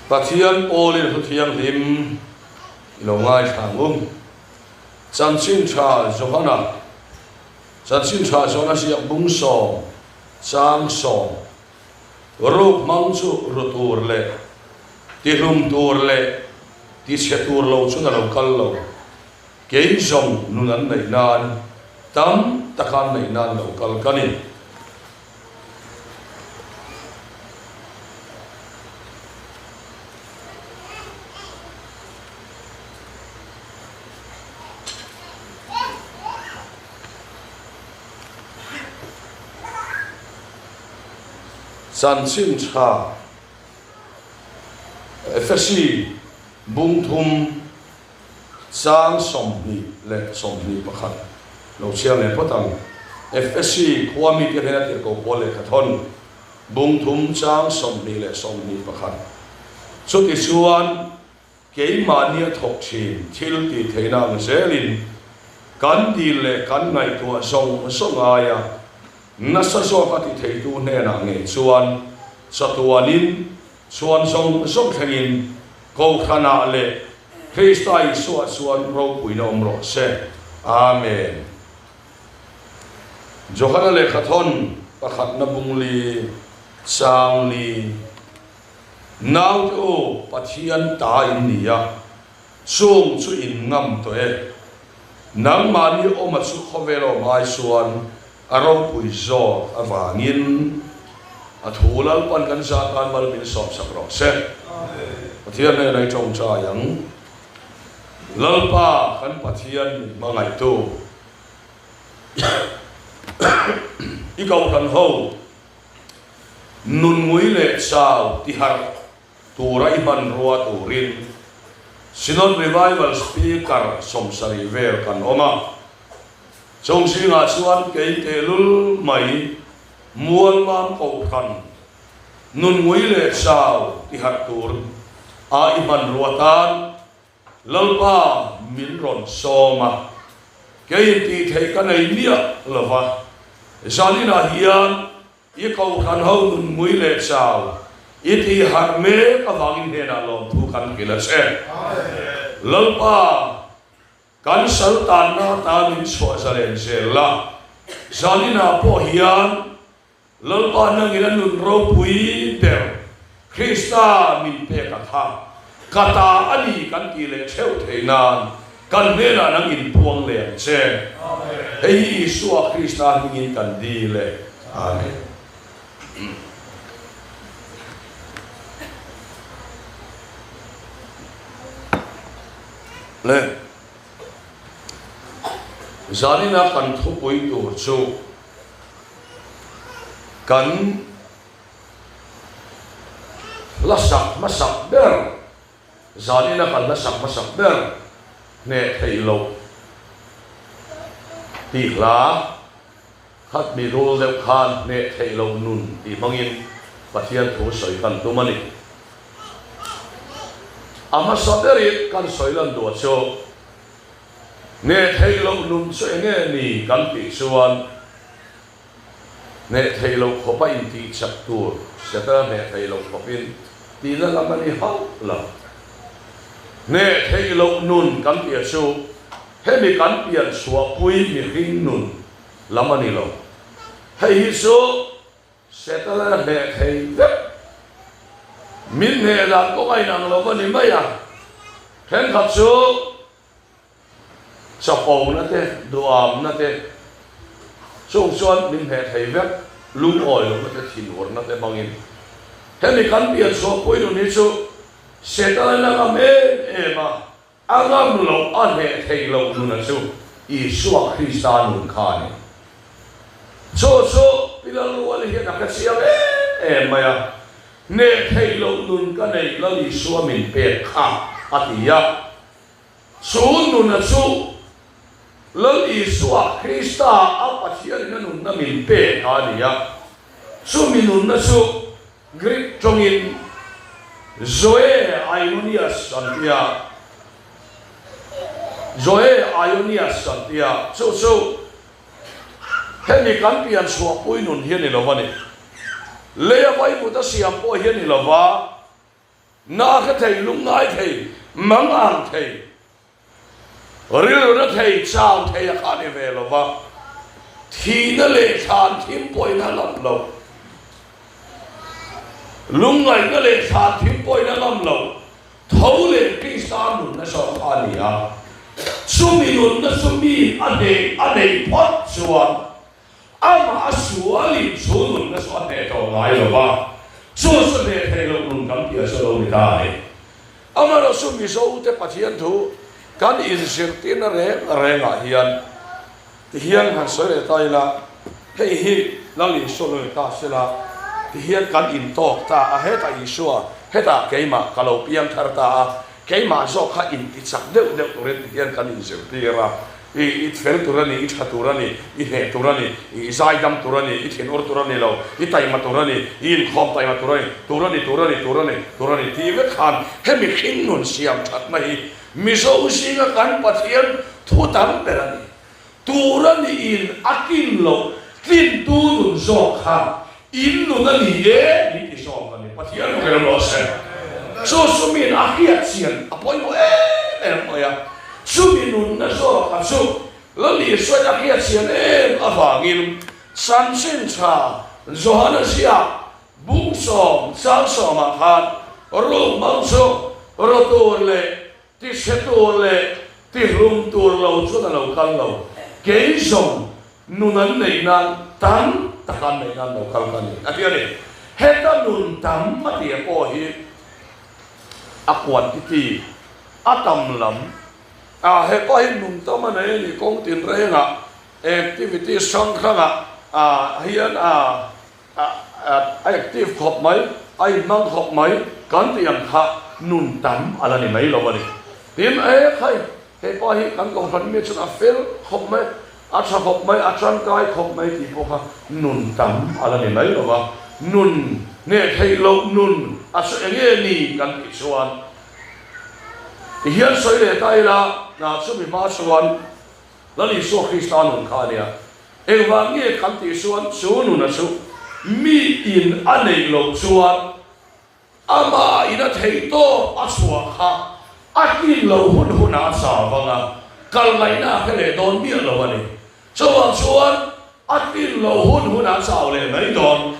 Pathian Olin Huthiang Lim Ilongai Thangum Chanchin Cha Johana Chanchin Cha Johana Siak Bung Song Chang Song Rup Mangchu Rutur Le Tilum Tur Le Tishetur Lo Chuna Lo Kallo Kei Song Nunan Nei Nan Tam Takan Nei Nan Lo Kal Kani Chanchin Cha FSC Bung Thum Chang Somni Le Somni Pakhat Lo Chiang Le Potang FSC Kwami Tirhena Tirko Pole Kathon Bung Thum Chang Somni Le Somni Pakhat So Tisuan Kei Mania Thok Chin Thil Ti Theinang Zelin Kan Di Le Kan Ngai Tua Song Aya Nasa Sokati Theitu Hneh Nge Chuan Satuanin Chuan Song Song Thengin Ko Khana Le Christai Suat Suan Ro Puinom Ro Se Amen Johana Le Khathon Pakhat Nabung Li Sang Li Nau O Pathian Ta In Nia Sung Chu In Ngam To E Nang Mani O Matsu Khovelo Mai Suan Arong Puizo Avangin at hulal pan kan sa kan malbin som sa krose. Pathian na nay trong sayang lalpa kan pathian mga ito. Ikaw kan ho nun nguile sao tihar turay man ruwa turin sinon revival speaker som sa river kan oma. Trong si nga suan kay telul may Mualmam Kohhran nun nguile sao tihatur a iman ruatan lalpa minron soma kay ti thei kanay niya lava salina hiyan ikaw kan ho nun nguile sao iti harme kavangin hena lom tukan kilase lalpa kan sultan na tamin suasalen sela salina po hiyan lalpa nang ilan nun ro pui per Krista min pe katha kata ani kan tile cheu theinan kan nena nang in puang le che hei Isua Krista hingin kan dile amen le zanina kan thupui tu chu kan lasak masak ber zanina kan lasak masak ber ne theilo ti la khat mi rul deuh khan ne theilo nun ti mangin pathian thu soi kan tu mani ama saberit kan soilan do cho ne theilo nun so enge ni kan ti suan ne theilo khopa in ti chak tur seta ne theilo khopin ti la lamani hau la ne theilo nun kan ti su he mi kan pian suwa pui mi ring nun lamani lo hei su seta la ne thei min ne la ko ai nang lo ni maya khen khat su sapong na te duam na te sung suan min he thei vek lung oi lo na te thin or na te bangin he mi kan pian so poi no ni su seta na ka me e ma angam lo an he thei lo nu na su Isua Krista nun khan so pilal wal he na ka sia e maya ne thei lo nun ka nei lo Isua min pe kha atia su nu na su lal Isua Krista apathian na nun na min pe ania su minun na su Greek tongin zoe Ionias santia so hemi kan pian suwa pui nun hian ni lovani leya vai mu ta siam po hian ni lova na ka thei lung ngai thei mang ang thei ril na thei chang thei kha ni ve lo wa thi na le than thim poi na lam lo lung ngai na le than thim poi na lam lo thâu le pi sa nun na so kha ni a sumi nun na sumi ane pot chuan ama suali sunun na so ne to ngai lo ba so ne thei lo nun kam pia so lo ni dai ama lo sumi so te pathian thu kan in sir tin re nga hian ti hian han so le tai la hei hi lang li so lo ta se la ti hian kan in tok ta a he ta isua he ta keima kalau piang thar ta keima so kha in ti chak deu re ti hian kan in sir ti ra i fel turani i thaturani i he turani i zaidam turani i thenor turani lo i taima turani i in khom taima turani ti ve khan he mi khin nun siam that mai mi so singa kan pathian thu tam perani turani in akin lo tin tu nun so kha in nun ani e ni ti so ani pathian ke lo se so sumin ahiat sian apoi mo mo ya suminun na so ka su lali so ya hiat sian avangin san sin cha zohana sia bung som sang som ma khan ro mang so ro tu le ti se tu le ti rum tu lo chu na lo kan lo ke som nunan nei nan tan takan nei nan lo kan kan ni atia ni heta nun tam ma ti ko hi akwan ti atam lam he pa hin num to ma nei ni kong tin re nga activity sang khanga hian active khop mai ai mang khop mai kan ti ang kha nun tam ala ni mai lo ni tin khai he pa hi kan ko han mi chuna fel khop mai a cha khop mai a chan kai khop mai ti po kha nun tam ala ni mai lo wa nun ne thei lo nun a so nge ni kan ti chuan ti hian soi le tai la na chu mi ma chuan la li so Christian nun kha nia wa nge kan ti chuan chu nu na chu mi in anei lo chuan ama ina thei to a chua kha a ki lo hun a sa wanga kal ngai na ke le don mi lo ani chuan a ki lo hun a sa le mai don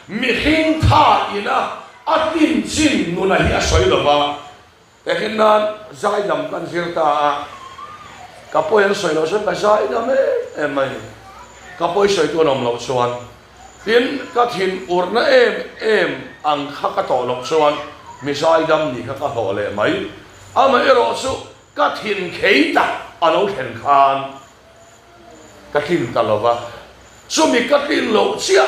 mi hing tha ina a tin chin nu na hi a soi lo wa te hin nan zai dam kan zirta ka po yan soi lo sen ka zai dam mai ka po soi tu nom lo chuan tin ka thin urna em ang kha ka to lo chuan mi zai dam ni kha ka ho le mai ama ero su ka thin khei ta alo khen khan ka thin ta lo wa su mi ka thin lo chia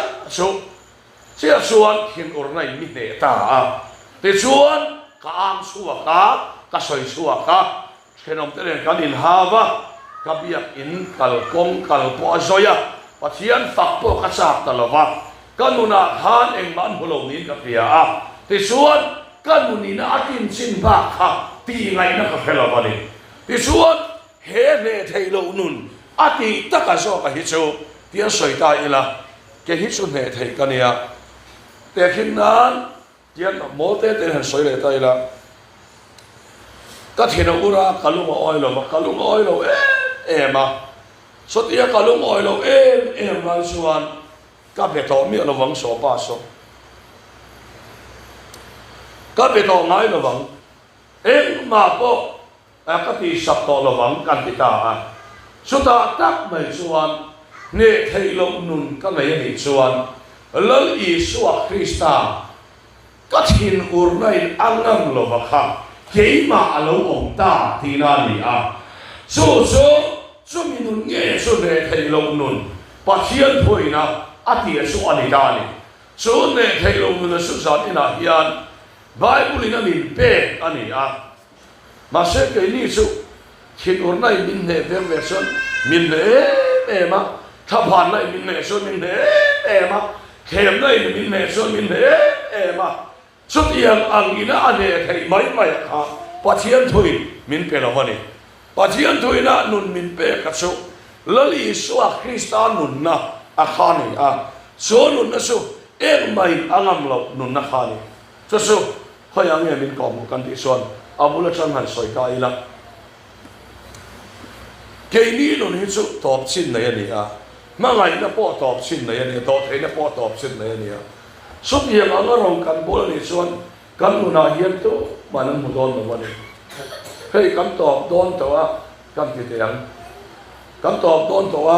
chuan thin urna mi ne ta te chuan ka ang suwa ka soi suwa ka khenom te len kan in hawa ka biak in kal kong kal po zoya pathian fak po ka sak ta lo wa kanuna khan eng man hulo ni ka pia te chuan kanunina atin chin ba kha ti ngai na ka phela ba ni ti chuan he ne thei lo nun ati taka zo ka hi chu tia soi ta ila ke hi chu ne thei ka nia te khin nan tian mo te han soi le ta ila ka thina ura kaluma oilo ma so tia kaluma oilo ma chuan ka be to mi lo wang so pa so ka be to ngai lo wang ma po ka ti sap to lo wang kan ti ta so ta tak mai chuan ne thei lo nun ka mai ni chuan lal i suwa Krista ka thin ur nai angam lo ba kha keima alo ong ta ti na ni so mi nun nge so ne thei lo nun pathian thoina ati su ani da ni so ne thei lo nun su zat ina hian Bible ina min pe ani ma se ke ni su thin ur nai min ne version min ne ma tha phan nai min ne so min ne ma khem nai min ne so min ne ma so tiang ang ina ane thei mai kha pathian thui min pe lo ni pathian thui na nun min pe ka su lali suwa Christian nun na kha ni so nun na su mai angam lo nun na kha ni so เขายังเนี่ยเป็นกองกันที่ส่วนอาบุลชันหันสอยกายละเกนี้หนุนฮิสุตอบสิ้นในอันนี้อ่ะเมื่อไงนะพ่อตอบสิ้นในอันนี้ตอบเทนะพ่อตอบสิ้นในอันนี้สุดยังอังรองกันบุลนี่ส่วนกันหนุนาเฮียนตัวมันมุดอนวันนี้เฮ้ยกันตอบโดนตัวกันที่เตียงกันตอบโดนตัว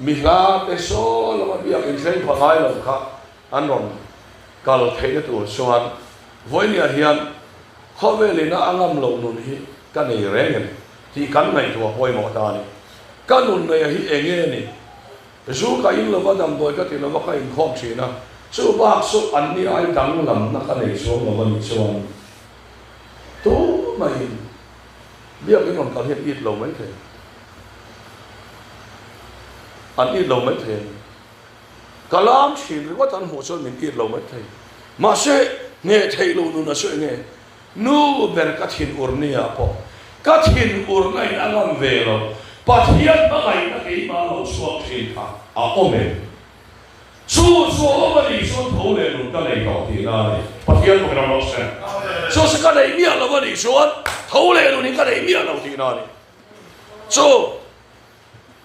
มีลาเตโซแล้วมันเบียกอินเซนพอไงหรอกครับอันนั้นกัลเทนตัวส่วนวันนี้เฮียนเขาเวลินะอังมลงนุนฮีกันในแรงนี่ที่กันในตัวหอยหมอตานี่กันนุนในฮีเองนี่สู้กันอินเราว่าดำโดยก็ที่เราว่ากันอินคอมชีนะสู้บ้าสู้อันนี้ไอ้ดังลำนักกันในส่วนเราวันนี้ส่วนตัวไม่เบียกอินนนกันเห็นอิดเราไม่เคยอันอิดเราไม่เคยกลามชีหรือว่าตันหัวส่วนมินอิดเราไม่เคยมาเสเนี่ยเทลูนุนะช่วยเนี่ยนูเบรกัทินอุรเนียพอกัทินอุรในอังเวโรปัทยันบางไงนักอิมาเราสวมทินค่ะอาโอเมสู้วันนี้สู้ทุเรศกันเลยต่อที่นั่นปัทยันพวกเราเสร็จสู้สกัดไอ้เมียเราวันนี้สู้ทุเรศนี่กันไอ้เมียเราที่นั่นสู้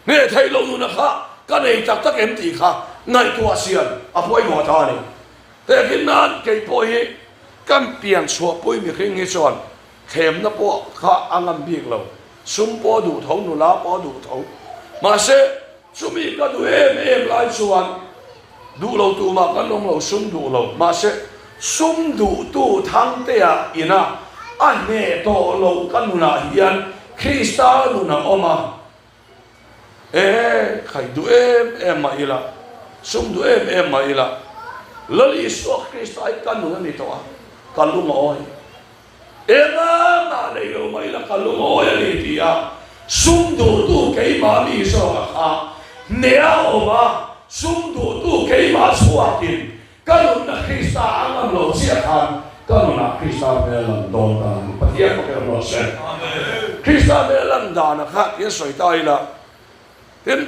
เนี่ยเทลูนุนะคะกันไอ้จักรเอ็มตีค่ะในตัวเสียนอภัยหมอทานี่แต่กินนั้นเกี่ยพอยกันเปลี่ยนชัวปุ้ยมีเครื่องเงินส่วนเข็มนับปะข้าอังอันบีกเราซุ่มปอดูเท่านุลาปอดูเท่ามาเสซุ่มอีกก็ดูเอ็มหลายส่วนดูเราตัวมากันลงเราซุ่มดูเรามาเสซุ่มดูตัวทั้งเตียอินะอันเนโตเรากันนุนาเฮียนคริสตานุนาออกมาใครดูเอ็มมาอีละซุ่มดูเอ็มมาอีละแล้วอิสุคริสต์ไอ้กันนู่นนี่ตัวกันลุงอ้อยมาเลยโยไม่ละกันลุงอ้อยนี่ที่ซุ่มดูตู้เกี่ยมาลีสระค่ะเนื้อออกมาซุ่มดูตู้เกี่ยมาสวดกินกันนู่นนะคริสต์อังกันโลเสียกันกันนู่นนะคริสต์เมลันดอนกันปฏิญาณกับเราเสร็จคริสต์เมลันดอนนะครับยังสวยตายละเห็น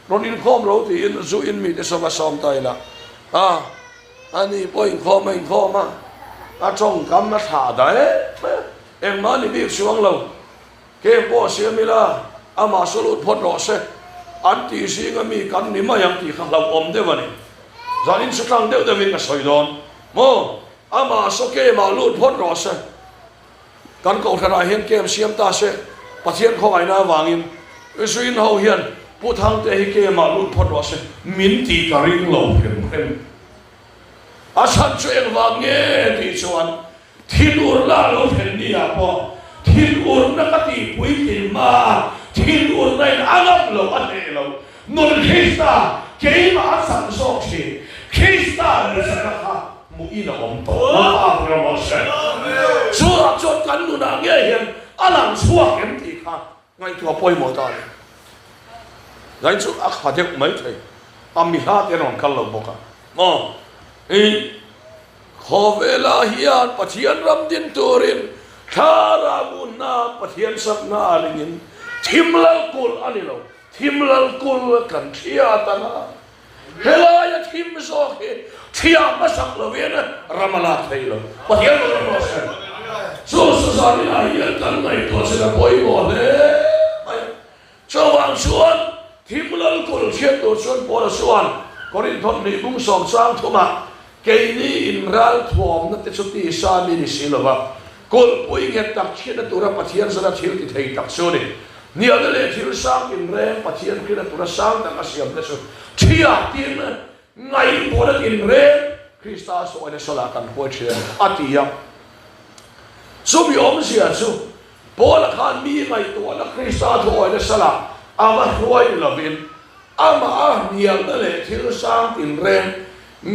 รถอินคอมเราที่อินซูอินมีแต่สบายสมตายละอันนี้พออินคอมาอินคอมาจ้องกำมาถ่าได้เอ็งมานี่บีบช่วงเราเก็บบ่อเสียมิละอามาสรุปพอดรอเสอันที่สิ่งมีกันนี่มาอย่างที่ข้างเราอมเดี๋ยววันนี้จานินสุดท้ายเดี๋ยวจะวิ่งมาสอยดอนโมอามาสเกมาลุดพอดรอเสกันก็ขนาดเห็นเกมเสียมตาเสปะเทียนของไอ้นาวางินสุอินเฮาเฮียนผู้ทางเตะเกมาลุดพอดรอเสมินตีการิงเราเพิ่มอาชันช่วยวังเงี้ยที่ชวนทินอุรลาโลเทนนี่พอทินอุรนักตีปุยติมาทินอุรในอังบโลอันเอโลนุนคริสตาเกี่ยมาสันโซชีคริสตาเรื่องสักข้ามุอินาอมโตมาอับรามเซนชัวจดกันนุนังเงี้ยเห็นอันนั้นชัวเห็นที่ข้าไงตัวป่วยหมดตายไงชัวอักขัดเด็กไม่ใช่อามิฮาเตนอนคัลลบกะขอเวลาเฮียนปะเทียนรำดินตัวรินทาราบุญนาปะเทียนสักนาลิงินทิมลลกุลอันนี้เราทิมลลกุลกันเทียตนาเฮลายทิมโซเฮเทียมาสักละเวนรามาลาเทโลปะเทียนเราโรเซนสู้สารีอาเฮียนกันในตัวเสด็จไปหมดเลยชาวบ้านชวนทิมลลกุลเชียตัวชวนพอละชวนกอรินทอนนี่บุ้งสองสร้างทุมาเกนี่อินรัลทวมนัตสุติสามีนิสิลวะกุลปุยเงตักเชียนตัวรับปะเทียนสระทิลติเทตักโซนี่นี่อะไรเลยทิลสร้างอินเร่ปะเทียนคิดตัวสร้างตักเสียมเตสุเทียตินไงตัวนั้นอินเร่คริสต์สวยในสลากันหัวเชียนอัติยามสุบิอมเสียสุพอละขันมีไงตัวนักคริสต์สวยในสลาอามารวยละบินอามาเนียงนั่นแหละที่เราสร้างอินเร่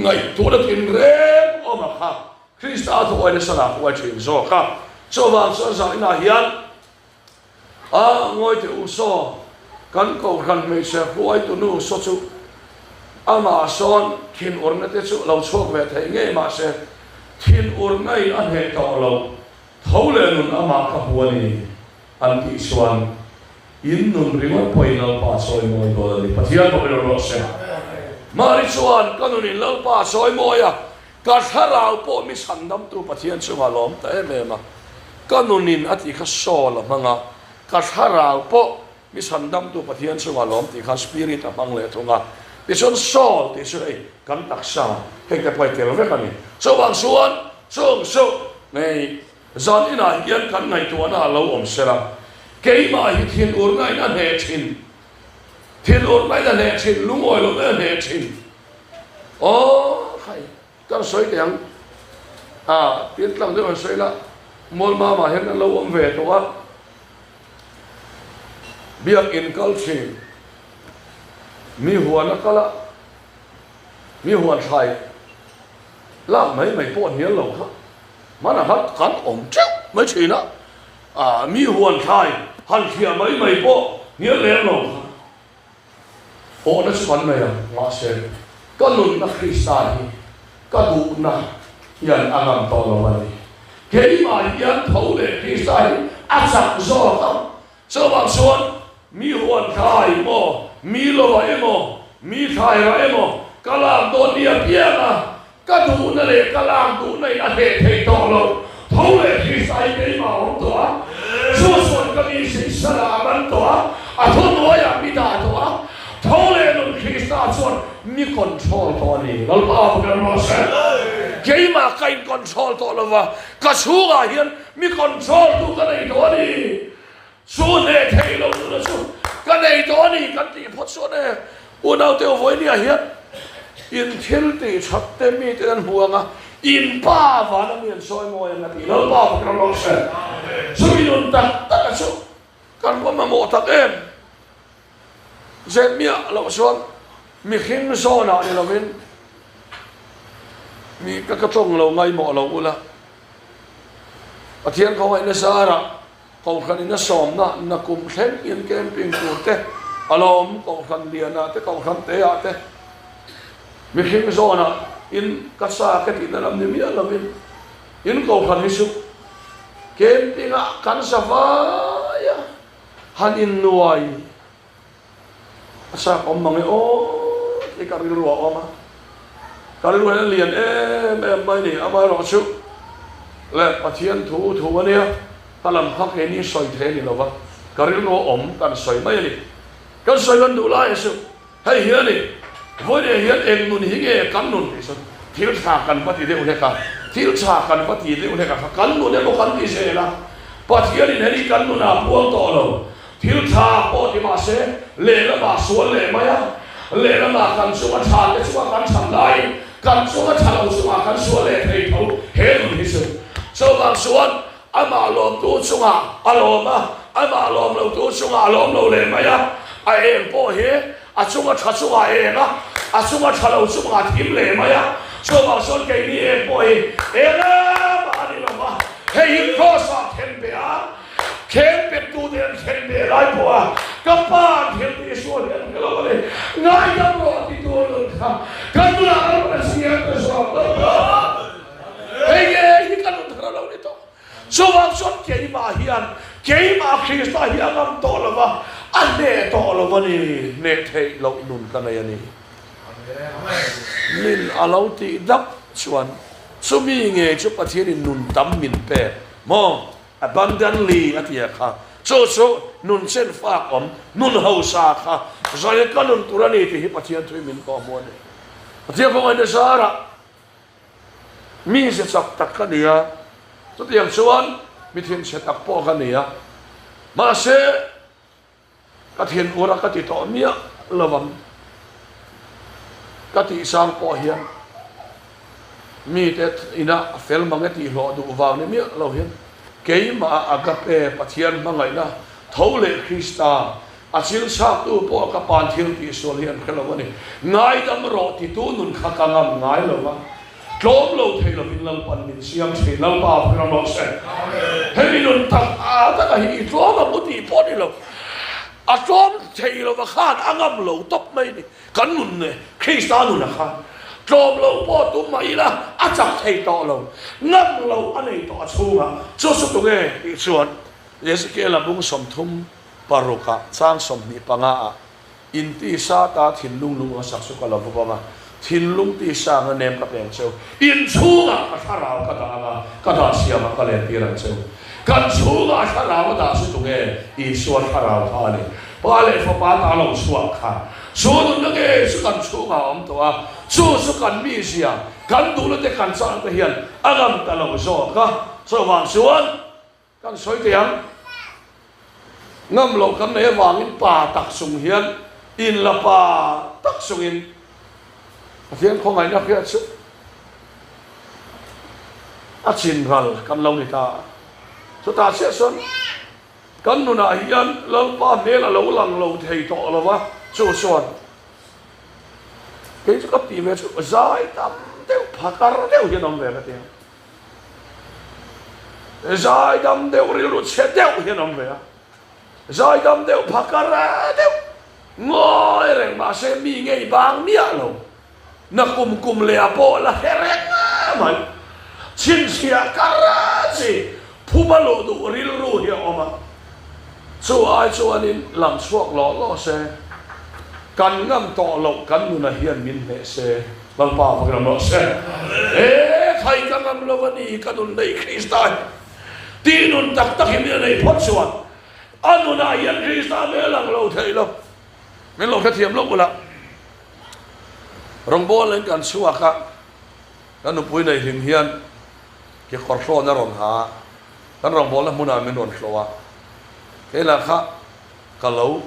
ไงตัวนั้นอินเร่ออกมาครับคริสต์ตัวไอ้สลากไว้ชิมโซ่ครับโซ่บางโซ่จากนาเฮียนงอยที่อุโซกันก็กันไม่เสียผู้ไอ้ตัวนู้นสุดอามาสอนทินอุรนัตสุเราโชคเวทเงี้ยมาเสียทินอุรนัยอันเหตุต่อเราเท่าเลยนุ่นอามาขับวันนี้อันที่ส่วนอินนุ่มริมันพอยนัลปาซอยมวยตัวนี้ปฏิญาณพอเป็นรสเซมาริชวนกันนุ่นนัลปาซอยมวย ka tharau po mi sandam tu pathian chunga lom ta emema kanunin ati kha sol manga ka tharau po mi sandam tu pathian chunga lom ti kha spirit amang le thunga ti son sol ti sei kan taksa hek te pai tel ve kani so bang suan so nei zan ina hian kan ngai tu na lo om sera ke ma hi thin ur ngai na he chin thin ur ngai na he chin lungoi lo na he chin oh khai kan soi tiang tin tlang de soi la Mualmam ma hian lo om ve to a biak in culture mi huan kala mi huan thai la mai po hian lo kha mana hat kan om cheu mai china mi huan thai han thia mai po hian le lo kha o na chuan mai ma se kanun na Christai ka du na yan angam to lo mai ke ma yan thau le Christai a sak zo ka so bang suan mi huan thai mo mi lo wa mo mi thai ra mo kalam don dia pianga ka du na le kalam du nei a the to lo thau le Christai ke ma om to so suan ka mi se sala man to a thon wa ya mi da to thau le nun Christa suan mi control to ni lo pa ka no se ke ma kain control to lo wa ka su ga hian mi control tu ka nei to ni su ne thei lo na su ka nei to ni kan ti phot su ne u nau te voi ni a hian in thil ti chat te mi te an huanga in pa va na mian soi mo ya ti lo pa ka no se su mi nun ta su kan wa ma mo tak em Zet mia lo suan mi khing so na ni lovin mi ka tong lo ngai mo lo ula pathian ko ai na sara ko khan na som na kum thleng in camping tu te alom ko khan dia na te ko khan te ya te mi khing so na in ka sa ka ti na lam ni mi lovin in ko khan hisu camping a kan sa va ya han in nuai sa om mang o e ka ri ro o ma ka ri ro na lian mai ni ama ro chu le pathian thu ania kalam khak he ni soi the ni lo wa ka ri ro om kan soi mai ni kan soi lan du la su hei hi ni voi de hian eng nun hi ge kan nun ni so thil tha kan pati de ule ka thil tha kan pati de ule ka kan nun ne mo kan ti se la pathian ni heri kan nun a puang to lo thil tha po ti ma se le la ma suan le ma ya le la ma kan su ma tha le su kan cham lai kan su ma tha lo su ma kan su le thei tho he lu hi su so bang suan ama lom tu su ma aloma ama lom lo tu su ma alom lo le ma ya a em po he a su ma tha su ma e na a su ma tha lo su ma thim le ma ya so bang suan ke ni e po he e na ma ni lo ma he cross up hem be a khen bet tu den khen be lai po a ka pa thil ti so den ke lo le ngai ya ro ti tu lo kha ka tu la ro si ya ko so hey ye ka nu thara lo ni to so wang son ke ma hian ke ma Christa hian am to lo wa an ne to lo wa ni ne thei lo nun ka nei ani min alo ti dap chuan sumi nge chu pathian in nun tam min pe mo abundantly atia kha so nun sen fa om nun ho sa kha zai ka nun turani ti hi pathian thui min ko mo ne pathian ko ai sara mi se sak tak ka dia to tiang chuan mi thin se tak po ka nia ma se ka thin ura ka ti to mia lawam ka ti sang po hian mi te ina fel mangati lo du wa ne mi lo hian ke ma agape pathian mangai na thole Christa asil sa tu po ka pan thil ti so lian khelawani ngai dam ro ti tu nun kha ka ngam ngai lo wa klom lo thei lo min lal pan min siam thei lal pa phra lo se hei nun tak a ta ka hi klom ma muti po ni lo a klom thei lo wa khan angam lo top mai ni kan nun ne Christa nun na khan klom lo po tu mai la a chak thei to lo ngam lo anei to chunga chu su tu nge ti chuan Ezekiel la bung som thum paruka chang som ni panga a in ti sa ta thin lung lung sak su ka lo ba ma thiên lung ti sang anh em các em châu in chú à các thà rào các đà xiêm các lên tiền châu kan chú à thà rào các đà sư tụng nghe ý xuân thà rào thà này ba lệ phật ba ta lâu xuân khá xuân nó nghe sư kan chú à ông tổ à chú sư kan mi xia kan đủ lên kan sang cái hiền agam ta lâu gió cả sau vàng xuân kan soi tiếng ngâm lâu kan này vàng in pa tak sung hiền in là pa tak sung in hiền không ai nhắc cái sự chín vào kan lâu này ta số ta sẽ xuân kan nu na hiền lâu pa này là lâu lăng lâu thầy thọ là vả chú xuân cái cái tìm về chú giải tâm đều phá đều hiền ông về cái tiếng giải tâm đều riêu lụt chết đều hiền ông về giải tâm đều phá đều ngồi rèn mà sẽ mi ngay bang nia lo na kum lea po la hereng mà chin sia karachi phumalo du ril ru hi oma chu ai chu anin lam suak lo se kan ngam to lo kan nu na hian min me se bal pa program lo se khai kan ngam lo ni kanun nei kristai tinun tak hi mi nei phot suan anu na hian kristai me lang lo thei lo men lo thiam lo la rong bol lên kan suak ka kan nu pui nei hing hian ke khor thlo na ron ha kan rong bol la muna men ron thlowa ke la kha ka lo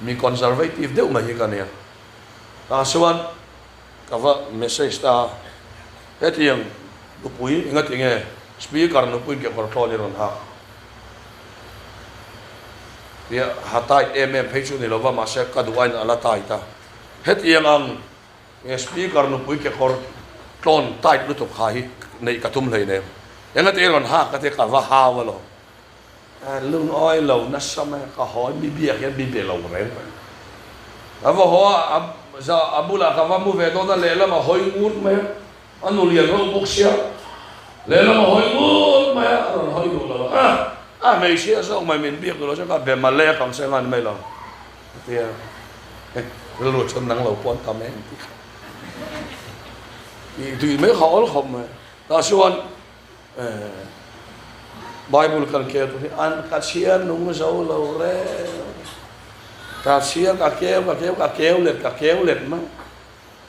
mi conservative deuh mai ka nia ta suan ka va message ta hetiang nu pui inga tinge speaker nu pui ke khor thlo ni ron ha ya hatai phechu ni lova ma se ka duain ala tai ta hetiang ang speaker nu pui ke khor ton tai lu to khai nei ka tum lei ne enga te ron ha ka te ka va ha wa lo lung oi lo na sama ka hoi bi bia hian bi be lo re ava ho za abula ka va mu ve to na le la ma hoi ngut me anu lian ro bok sia le la ma hoi ngut me ron hoi lu lo mei sia so mai min biak lo ka be ma le kam se ngan mai lo tia lu chon nang lo pon ta men thì mấy họ không mà ta xuân Bible kan kêu thì ăn cá chiên nung dầu lâu re cá chiên cá kêu liệt mà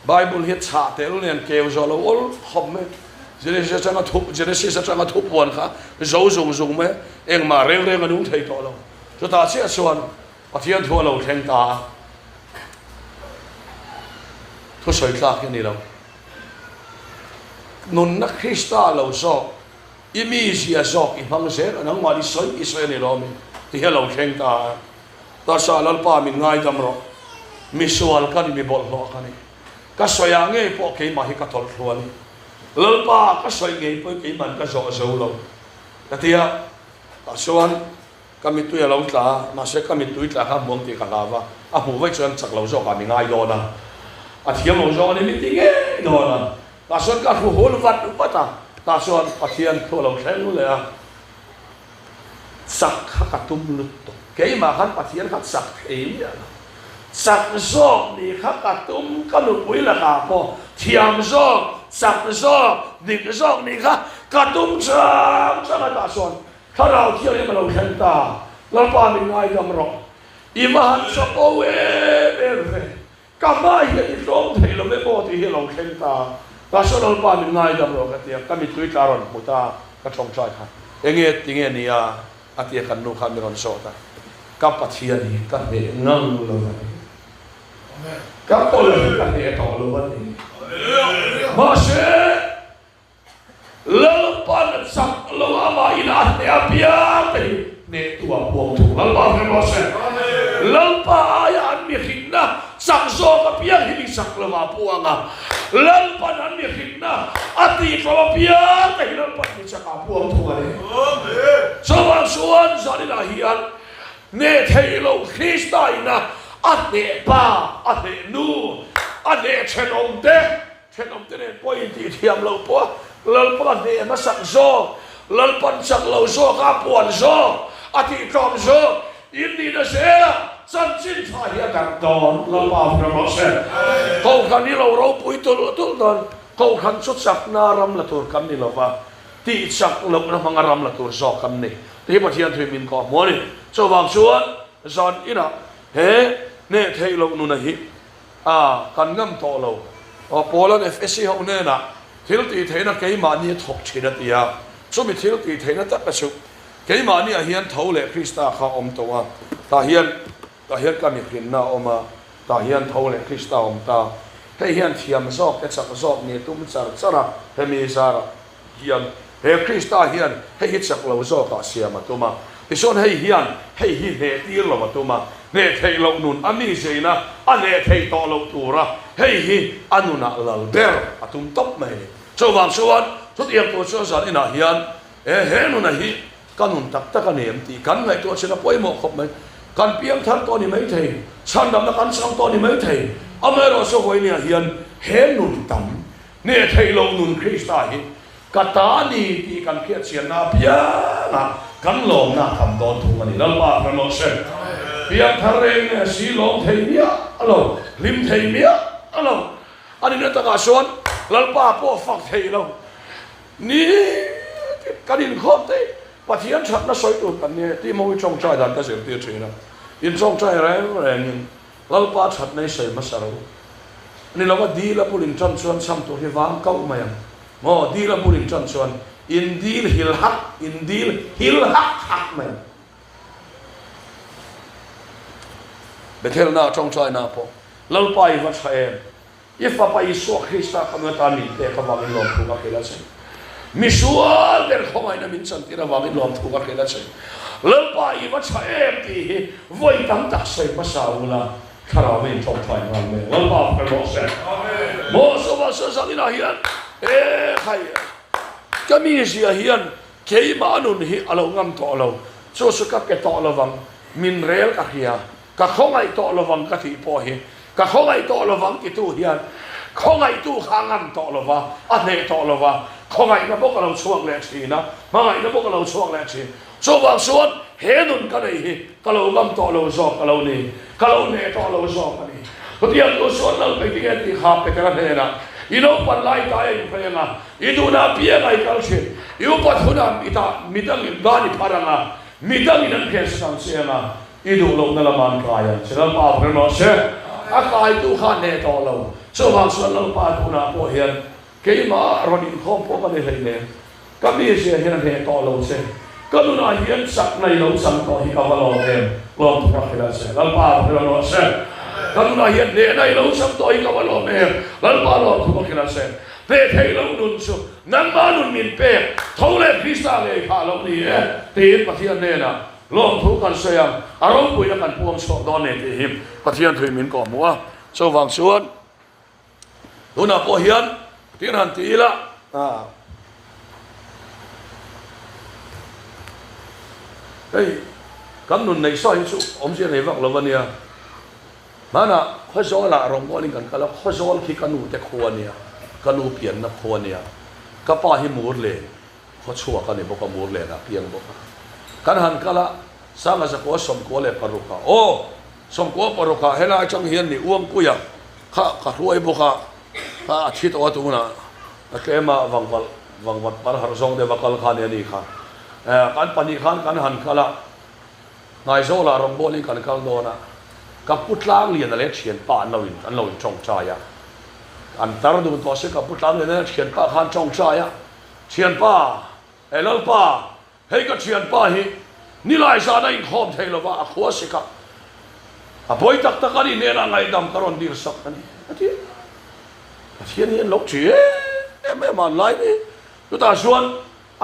Bible hết chả thế liền kêu dầu lâu không mà Genesis chẳng thục buồn khá dầu dùng mà em mà rêu mà đúng thấy to lâu cho ta sẽ xuân và thiên thua lâu thành ta thôi soi khác cái này đâu nun na Krista lo so imi sia so I phang se nang ma di soi Israel ni lo mi ti hello theng ta sa lal pa min ngai dam ro mi sual kan mi bol lo kan ni ka soya nge po ke ma hi ka tol thlo ni lal pa ka soi nge po ke man ka zo lo ta tia ta suan ka mi tu ya lo tla ma se ka mi tu tla ha mong ti ka lava a hu vai chuan chak lo zo ka mi ngai do na a thiam lo zo ni mi ti nge do na ta xuân cả thu hồn vật đúng không ta xuân phát hiện thu lâu sen luôn là sắc khắc tum lụt cái mà hắn phát hiện khắc sắc thế sắc gió đi khắc tum cái lụt quý là cả po thiam gió sắc gió định gió đi khắc tum sang sang ta xuân khắc rau thiêu nhưng mà lâu sen ta lần ba mình ngay cầm rõ iman sắc ô cảm ơn những trong thầy là mấy bộ thì lâu sen ta ta số lần ba mình ngay đâm rồi cái tiếng cái mình tweet rồi một ta cái trong trái khác nghe tiếng này à tiếng khăn nụ khăn mình còn sợ ta các bác sĩ này các bé ngang luôn vậy các cô lớn các bé to luôn vậy mà sẽ lần ba lần sắc lần ama ina để biar thì nè tua buông thủ lần ba phải mà sẽ lần ba ai ăn miếng thịt na sắc gió cái biar thì mình sắc lần ba buông à lần ba ăn miếng thịt na ati kalau biar thì lần ba mình sắc buông thủ này Sobat suan jadi lahian ne thelo Kristai na ate pa ate nu ate chenom te ne point ti thiam lo po lal pa ne na sak zo lal pan sak lo zo ka puan zo ati tom zo ini na se จันจินทายกันตอนเราป่าวกระบอกเสร็จเขาคันนี้เราปุยตุลตอนเขาคันสุดสักนารำละตัวคำนี้เราว่าที่สักลงน้ำมังรำละตัวสอกคำนี้ที่ประเทศทุยมินก็มัวนี่ชาวบางส่วนสอนอินะเฮ้เนี่ยเทยลงนู่นนี่กันงั้มโตเราโปแลนด์ FSC เขาเนี่ยนะที่เราตีเทนักเกย์มานี่ถกเชิดตีอ่ะช่วงที่เราตีเทนักตักกระชุกเกย์มานี่เฮียนเท่าเลยคริสต์ข้าอมตัวตาเฮียนกันมีขึ้นหน้าออกมาตาเฮียนเท่าเลยคริสต์อมตาให้เฮียนเทียมซอกเอสักซอกเนี่ยตุ้มสารสระให้มีสารเฮียนให้คริสต์เฮียนให้ฮิตสักเราซอกเสียมาตัวมาที่ส่วนให้เฮียนให้ฮิตเนตีเรามาตัวมาเนี่ยเทยเราหนุนอันนี้สินะอันเนี่ยเทยต่อเราตัวระให้ฮิอันนู้นเราเบลอตุ้มตบไม่ชาวบางส่วนทุกอย่างตัวส่วนสารนี่นะเฮียนเห็นนู้นฮิกันนุนตักตะกันเนี่ยตีกันไงตัวเชนะป่วยหมกครบไหมกันเพียงทั้งตัวนี้ไม่เทยฉันดำนักกันสองตัวนี้ไม่เทยอเมริกาสวยเนี่ยเฮียนเห็นนุนตั้มเนี่ยเทยลงนุนคริสต์ฮิกัตานีที่กันเพียรเสียนาเพียนะกันลงนะคำตอนถูกมันนี่แล้วว่าพระมเสด็จเพียงทะเลเนี่ยสีลงเทียอะไรลิมเทียอะไรอันนี้เนี่ยตะกาส่วนแล้วป้าพวกฝักเทียเรานี่กันอินครบเตะปะเทียนชัดน่าสวยตัวกันเนี่ยที่มองจงใจดันก็เสียเตี้ยเฉยนะอินจงใจแรงอินแล้วป้าชัดในเสียมาสรุนี่เราก็ดีแล้วพูดอินจนส่วนซ้ำตัวที่วางเก้ามายังโอ้ดีแล้วพูดอินจนส่วนอินดีลฮิลฮักฮักไหมเบเทลน่าจงใจน่าพอแล้วไปวัดเอ็มยิ่งไปสุขคริสต์คำว่าตามินเตะคำว่ามินลมถูกกันแล้วใช่มิชัวร์เด็กของไอ้นั่นมินสันติระว่ามินลมถูกกันแล้วใช่แล้วไปวัดเอ็มที่วัยตั้งแต่ใส่ภาษาอุลาคารามินจงใจนั่นเองแล้วไปเป็นโมเสสโมเสสสันตินาเฮียนใครก็มีเสียเฮียนเคยมาหนุนฮิเรางำต่อเราสู้สุกับแกต่อเราวังมินเรลกับเฮียกับเขาไงต่อเราวังกับที่พ่อเฮียกับเขาไงต่อเราวังที่ตู้เฮียนเขาไงตู้ข้างงำต่อเราวะอันเนต่อเราวะเขาไงนะพวกเราช่วงแรกชีนะมาไงนะพวกเราช่วงแรกชีช่วงบางส่วนเฮนุนกันเลยกับเรางำต่อเราซอกกับเรานี่กับเราเนต่อเราซอกกันนี่พอที่เราส่วนเราไปที่ที่ขาไปกันเลยนะอีโนปันไล่ตายอยู่เพียงอ่ะอีดูน่าเพียงไอ้กันเชียอีอุปัตหุนามิดังบ้านพารังอ่ะมิดังอินันเพียงสังเสียงอ่ะอีดูลงนั่นละมันกายเสร็จป้าพระนอเช่อากายตู้ข้าเนต่อเราส่วนบางส่วนเราป้าทุนาพอเห็นเกี่ยมารดินข้อมพวกกันเลยเนี่ยก็มีเสียเห็นเนต่อเราเช่ก็ดูน่าเห็นสักในเราสังต่อที่เขาว่าเราเองลองทุกข์ให้เราเช่แล้วป้าพระนอเช่กันน่าเห็นเนี่ยในเราสังต่อที่เขาว่าเราเองแล้วป้าเราทุกข์ให้เราเช่เพื่อให้เราดุนสุนั่งมาดุนมินเป้เขาเลยพิสาเลยข้าเราเนี่ยตีนปะเทียนเนี่ยนะลองทุกข์กันเสียงอารมณ์ปุยนักการพวงสอดดอนเนี่ยที่หิมปะเทียนถุยมินก่อมัวสว่างส่วนดูน่าพอเห็นที่นั่นตีละเฮ้ยกันนุนในซอยสุอมเสียในวักเราวันเนี่ยมานะข้อโซ่ละรองก้อนกันกันแล้วข้อโซ่ที่กันนูแต่ครัวเนี่ยกันนูเปลี่ยนนักครัวเนี่ยก็ป้าให้มูดเลยเขาชั่วกันเนี่ยบอกว่ามูดเลยนะเพียงบอกกันหันกันละสร้างสักว่าสมกัวเลยปรุกะโอ้สมกัวปรุกะเฮล่าจังเฮียนนี่อ้วงกุยข้ารวยบุกข้าชิดว่าตัวน่ะแกมาวังวัดปาร์ฮาร์ซองเดวักลขานนี่ข้ากันปนิขันกันหันกันละนายโซลารองบอลิกันกันโดนะกับพุทธลางเรียนอะไรเชียนป้าอันเราอินจงใจอันตรดูตัวเสกับพุทธลางเรียนอะไรเชียนป้าขันจงใจเชียนป้าเล่าป้าเฮ้ยก็เชียนป้าฮีนี่ลายซาได้ขอบเทลว่าขวสิกะพอยตักตะกันนี่เนี่ยนะไงดำกระรอนดีสักนี่เชียนนี่ลกเชียไม่มาไล่นี่ตัวตาส่วน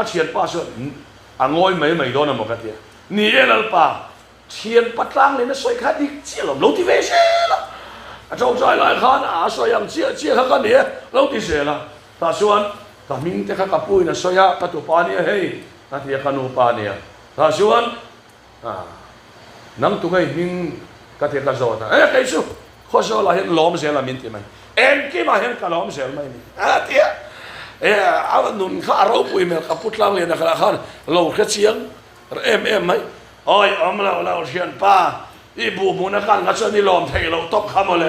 เชียนป้าส่วนงอยไม่โดนนะหมกกันทีนี่เล่าป้าเชียนปัดล่างเลยนะสวยขาดิเจี๋ยลงที่เวเชละจงใจหลายขันสวยอย่างเจี๋ยข้ากันเนี่ยลงที่เชละตาส่วนตามิงแต่ข้ากับปุ้ยนะสวยกระตุปานี่เฮ้ยนั่นที่ขนูปานี่ตาส่วนนั่งตุ้งไอ้มิงกระเทียกระโจดใครสู้ข้อสอบเราเห็นล้อมเสียละมินที่ไหมกี่มาเห็นกันล้อมเสียไหมนี่เตี้ยเอาหนุนข้าเราปุ้ยเมื่อกับพุทธลังเลยนะครับข้าเราแค่เสียงไหมโอ้ยเราเชียนป้า ibu mo na kan ngacho ni lom thei lo top khamole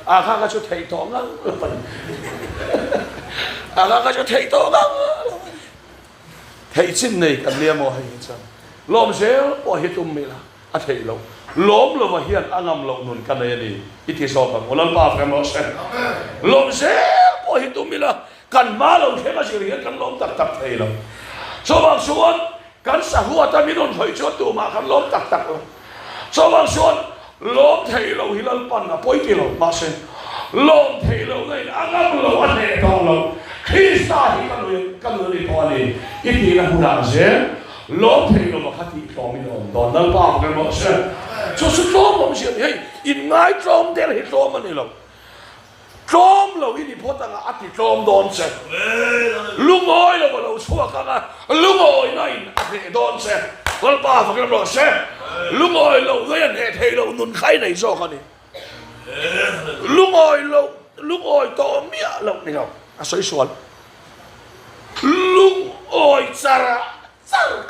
a kha ngacho thei to ngang a kha ngacho thei to ngang thei chin nei kan lia mo hai chan lom sel po hitum mi la a thei lo lom lo ma hian angam lo nun kan nei ni iti so ka olal pa fra mo se lom sel po hitum mi la kan ma lo the ma sir hian kan lom tak tak thei lo so bang suan kan sa huwa ta mi non hoi cho tu ma kan lom tak tak lo so bang suan lom thei lo hilal pan na poi ti lo ma se lom thei lo nei angam lo an ne to lo Krista hi kan lo ni to ni iti na hu na se lom thei lo ma khati to mi non don dal pa kan mo se so su to mo se hei in ngai trom del hi to ma ni lo trom lo ini potanga ati trom don se lungoi lo lo chua ka nga lungoi nai ati don se wal pa fa kan lo se lungoi lo ngai ne thei lo nun khai nei so ka ni lungoi to mia lo ni lo a soi sual lungoi tsara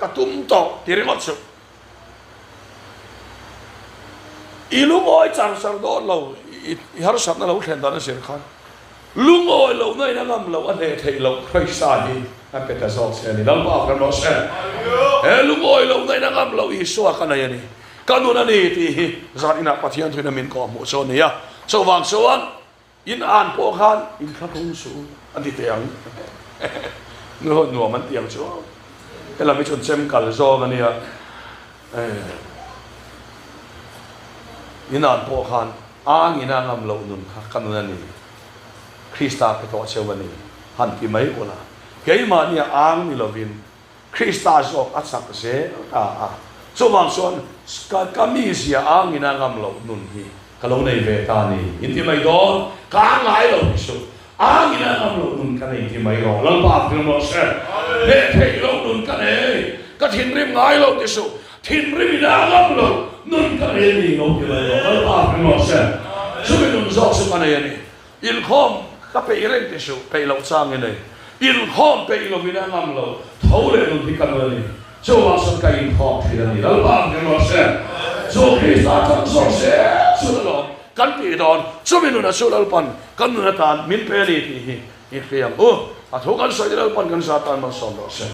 ka tum to tiri ngot su ilungoi tsar sar do lo i har sat na lo thlen dan sir khan lungoi lo nei na ngam lo an he thei lo crusade a peta so se ni dal pa kan mo se lungoi lo nei na ngam lo i so ka na yani kanuna ni ti zat ina pathian thuina min ko mo so ni ya so wang so an in an po khan in kha thung su an ti tiang no man tiang chu ela mi chon chem kal zo ma ni ya in an po khan ang ina ngam lo nun kanuna ni Krista pe to chewani han ki mai ola ke ma ni ang ni lovin Krista zo atsak se a so wang so ka mi sia ang ina ngam lo nun hi kalau nei ve ta ni in ti mai don ka ngai lo su ang ina ngam lo nun ka nei ti mai ro lal pa ti mo se le thei lo nun ka nei ka thin rim ngai lo ti su thin rim ina ngam lo nun ka nei ni lo ti mai ro lal pa ti mo se su mi nun zo su ka nei ni il khom ka pe ren ti su pe lo chang ni il khom pe lo ina ngam lo thau le nun ti ka ni so wang so ka in khom ti ni lal pa ti mo se so Krista kan so se su lo kan ti don so mi nun na su lal pan kan nun tan min pe ni ti hi i khiam a thu kan so lal pan kan sa tan ma so lo se